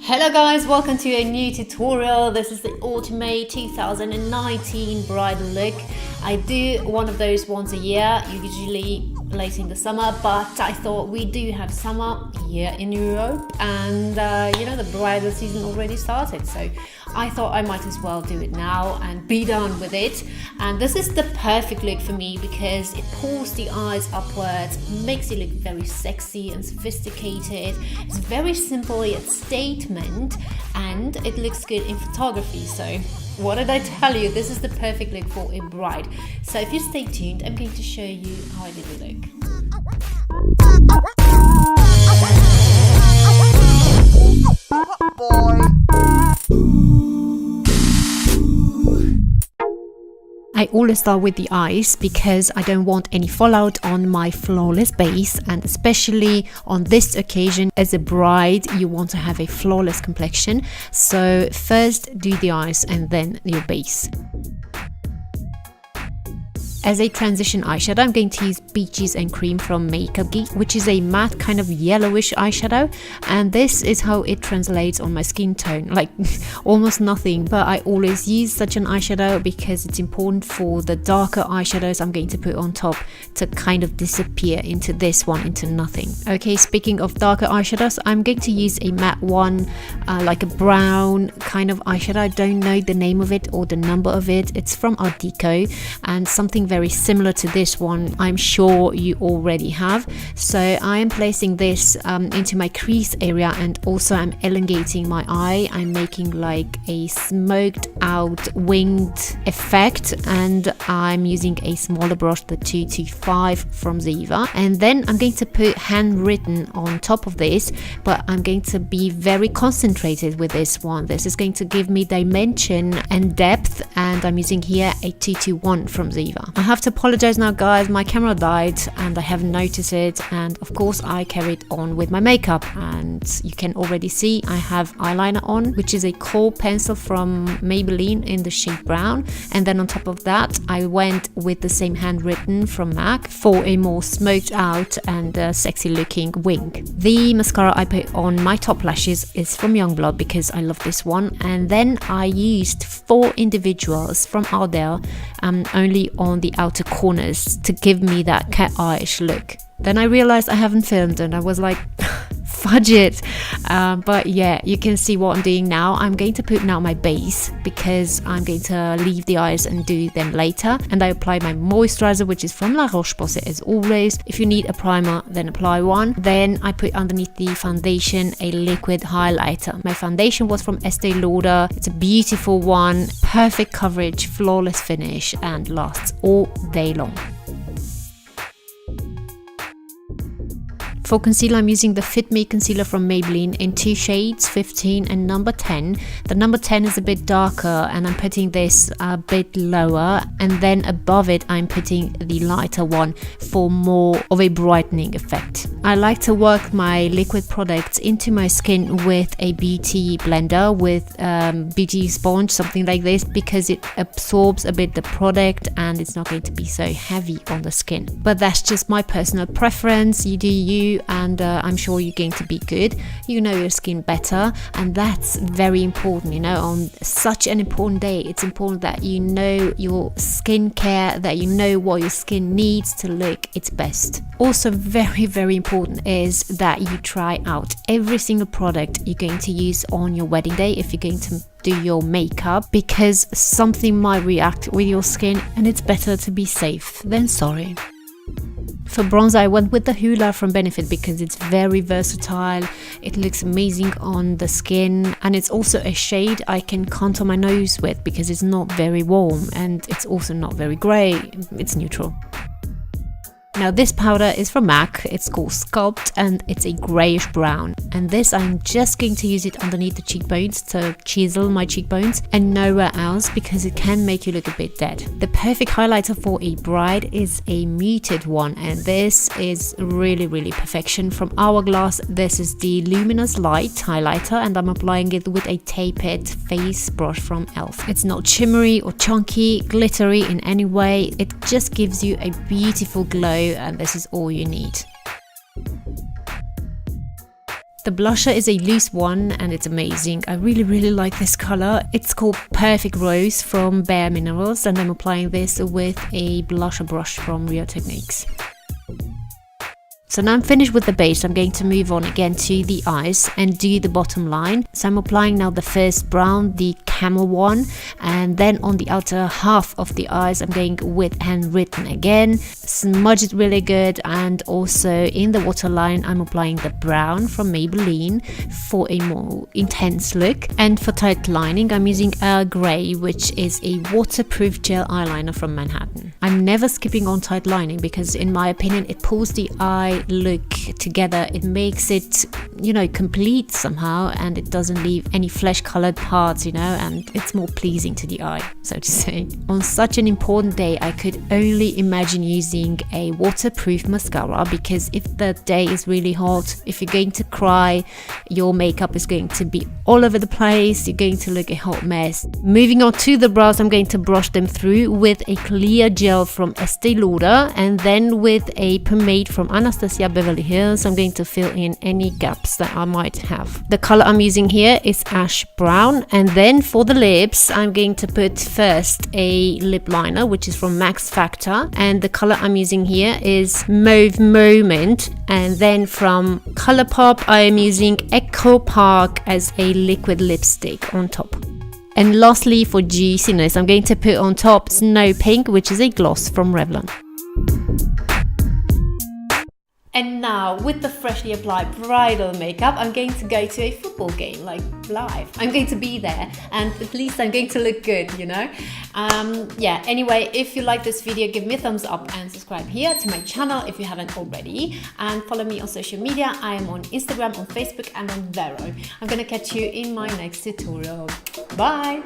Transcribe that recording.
Hello guys, welcome to a new tutorial. This is the Ultimate 2019 bridal look. I do one of those once a year, usually late in the summer, but I thought we do have summer here in Europe and the bridal season already started, so I thought I might as well do it now and be done with it. And this is the perfect look for me because it pulls the eyes upwards, makes it look very sexy and sophisticated. It's very simple yet statement, and it looks good in photography. So what did I tell you? This is the perfect look for a bride. So if you stay tuned, I'm going to show you how I did the look. I always start with the eyes because I don't want any fallout on my flawless base, and especially on this occasion as a bride you want to have a flawless complexion. So first do the eyes and then your base. As a transition eyeshadow, I'm going to use Peaches and Cream from Makeup Geek, which is a matte kind of yellowish eyeshadow, and this is how it translates on my skin tone, like almost nothing. But I always use such an eyeshadow because it's important for the darker eyeshadows I'm going to put on top to kind of disappear into this one, into nothing. Okay, speaking of darker eyeshadows, I'm going to use a matte one, like a brown kind of eyeshadow. I don't know the name of it or the number of it. It's from Art Deco, and something very similar to this one I'm sure you already have. So I am placing this into my crease area, and also I'm elongating my eye. I'm making like a smoked out winged effect, and I'm using a smaller brush, the 225 from Ziva, and then I'm going to put handwritten on top of this, but I'm going to be very concentrated with this one. This is going to give me dimension and depth, and I'm using here a 221 from Ziva. I have to apologize now guys, my camera died and I haven't noticed it, and of course I carried on with my makeup, and you can already see I have eyeliner on, which is a kohl pencil from Maybelline in the shade brown, and then on top of that I went with the same handwritten from MAC for a more smoked out and sexy looking wing. The mascara I put on my top lashes is from Youngblood because I love this one, and then I used 4 individuals from Ardell only on the outer corners to give me that cat eye-ish look. Then I realized I haven't filmed and I was like, fudge it. But yeah, you can see what I'm doing now. I'm going to put now my base because I'm going to leave the eyes and do them later. And I apply my moisturizer, which is from La Roche-Posay as always. If you need a primer, then apply one. Then I put underneath the foundation a liquid highlighter. My foundation was from Estee Lauder. It's a beautiful one, perfect coverage, flawless finish, and lasts all day long. For concealer, I'm using the Fit Me concealer from Maybelline in 2 shades, 15 and number 10. The number 10 is a bit darker, and I'm putting this a bit lower, and then above it I'm putting the lighter one for more of a brightening effect. I like to work my liquid products into my skin with a beauty blender, with beauty sponge, something like this, because it absorbs a bit the product and it's not going to be so heavy on the skin. But that's just my personal preference. You do you, and I'm sure you're going to be good. You know your skin better, and that's very important. You know, on such an important day, it's important that you know your skincare, that you know what your skin needs to look its best. Also very, very important is that you try out every single product you're going to use on your wedding day if you're going to do your makeup, because something might react with your skin, and it's better to be safe than sorry. For bronzer, I went with the Hoola from Benefit because it's very versatile, it looks amazing on the skin, and it's also a shade I can contour my nose with because it's not very warm and it's also not very grey, it's neutral. Now this powder is from MAC, it's called Sculpt, and it's a greyish brown, and this I'm just going to use it underneath the cheekbones to chisel my cheekbones and nowhere else because it can make you look a bit dead. The perfect highlighter for a bride is a muted one, and this is really perfection. From Hourglass, this is the Luminous Light highlighter, and I'm applying it with a tapered face brush from ELF. It's not shimmery or chunky, glittery in any way, it just gives you a beautiful glow, and this is all you need. The blusher is a loose one and it's amazing. I really like this color. It's called Perfect Rose from Bare Minerals, and I'm applying this with a blusher brush from Rio Techniques. So now I'm finished with the base. I'm going to move on again to the eyes and do the bottom line. So I'm applying now the first brown, the camel one, and then on the outer half of the eyes I'm going with Handwritten again. Smudge it really good, and also in the waterline I'm applying the brown from Maybelline for a more intense look. And for tight lining I'm using Earl Grey, which is a waterproof gel eyeliner from Manhattan. I'm never skipping on tight lining because in my opinion it pulls the eye look together. It makes it, you know, complete somehow, and it doesn't leave any flesh colored parts, you know, and it's more pleasing to the eye, so to say. On such an important day I could only imagine using a waterproof mascara, because if the day is really hot, if you're going to cry, your makeup is going to be all over the place, you're going to look a hot mess. Moving on to the brows, I'm going to brush them through with a clear gel from Estee Lauder, and then with a pomade from Anastasia Beverly Hills I'm going to fill in any gaps that I might have. The color I'm using here is Ash Brown, and then for the lips I'm going to put first a lip liner which is from Max Factor, and the color I'm using here is Mauve Moment, and then from Colourpop I am using Echo Park as a liquid lipstick on top. And lastly, for juiciness I'm going to put on top Snow Pink, which is a gloss from Revlon. And now, with the freshly applied bridal makeup, I'm going to go to a football game, like live. I'm going to be there, and at least I'm going to look good, you know? Yeah, anyway, if you like this video, give me a thumbs up and subscribe here to my channel if you haven't already. And follow me on social media. I am on Instagram, on Facebook, and on VERO. I'm gonna catch you in my next tutorial. Bye!